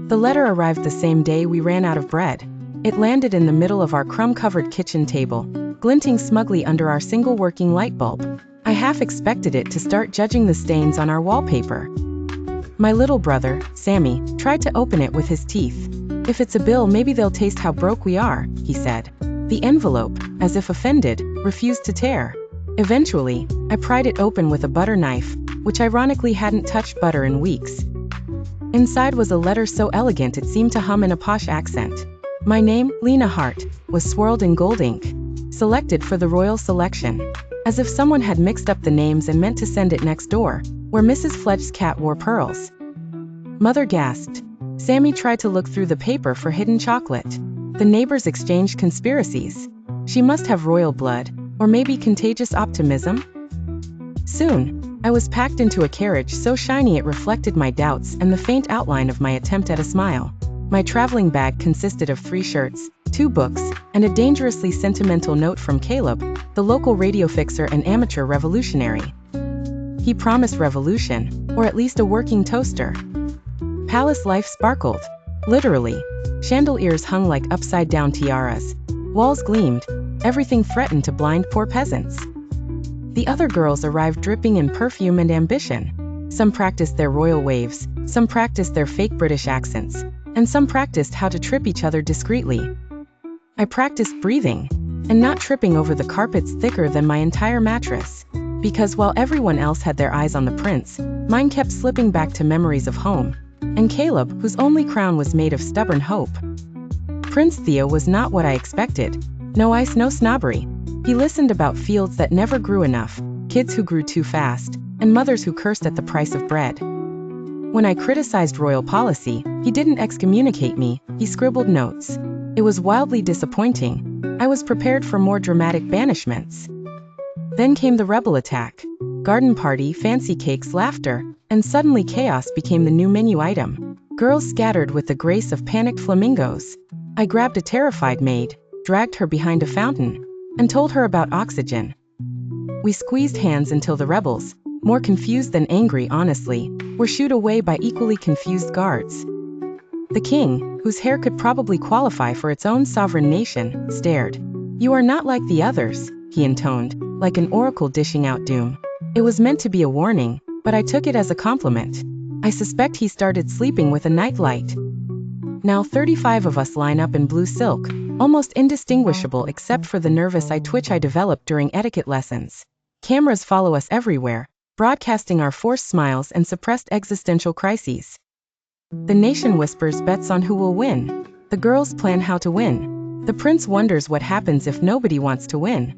The letter arrived the same day we ran out of bread. It landed in the middle of our crumb-covered kitchen table, glinting smugly under our single working light bulb. I half expected it to start judging the stains on our wallpaper. My little brother, Sammy, tried to open it with his teeth. "If it's a bill, maybe they'll taste how broke we are," he said. The envelope, as if offended, refused to tear. Eventually, I pried it open with a butter knife, which ironically hadn't touched butter in weeks. Inside was a letter so elegant it seemed to hum in a posh accent. My name, Lena Hart, was swirled in gold ink. Selected for the royal selection. As if someone had mixed up the names and meant to send it next door, where Mrs. Fletch's cat wore pearls. Mother gasped. Sammy tried to look through the paper for hidden chocolate. The neighbors exchanged conspiracies. She must have royal blood, or maybe contagious optimism? Soon, I was packed into a carriage so shiny it reflected my doubts and the faint outline of my attempt at a smile. My traveling bag consisted of 3 shirts, 2 books, and a dangerously sentimental note from Caleb, the local radio fixer and amateur revolutionary. He promised revolution, or at least a working toaster. Palace life sparkled. Literally. Chandeliers hung like upside-down tiaras. Walls gleamed. Everything threatened to blind poor peasants. The other girls arrived dripping in perfume and ambition. Some practiced their royal waves, some practiced their fake British accents, and some practiced how to trip each other discreetly. I practiced breathing, and not tripping over the carpets thicker than my entire mattress. Because while everyone else had their eyes on the prince, mine kept slipping back to memories of home, and Caleb, whose only crown was made of stubborn hope. Prince Theo was not what I expected. No ice, no snobbery. He listened about fields that never grew enough, kids who grew too fast, and mothers who cursed at the price of bread. When I criticized royal policy, he didn't excommunicate me, he scribbled notes. It was wildly disappointing. I was prepared for more dramatic banishments. Then came the rebel attack. Garden party, fancy cakes, laughter, and suddenly chaos became the new menu item. Girls scattered with the grace of panicked flamingos. I grabbed a terrified maid, dragged her behind a fountain, and told her about oxygen. We squeezed hands until the rebels, more confused than angry honestly, were shooed away by equally confused guards. The king, whose hair could probably qualify for its own sovereign nation, stared. "You are not like the others," he intoned, like an oracle dishing out doom. It was meant to be a warning, but I took it as a compliment. I suspect he started sleeping with a nightlight. Now 35 of us line up in blue silk, almost indistinguishable except for the nervous eye twitch I developed during etiquette lessons. Cameras follow us everywhere, broadcasting our forced smiles and suppressed existential crises. The nation whispers bets on who will win. The girls plan how to win. The prince wonders what happens if nobody wants to win.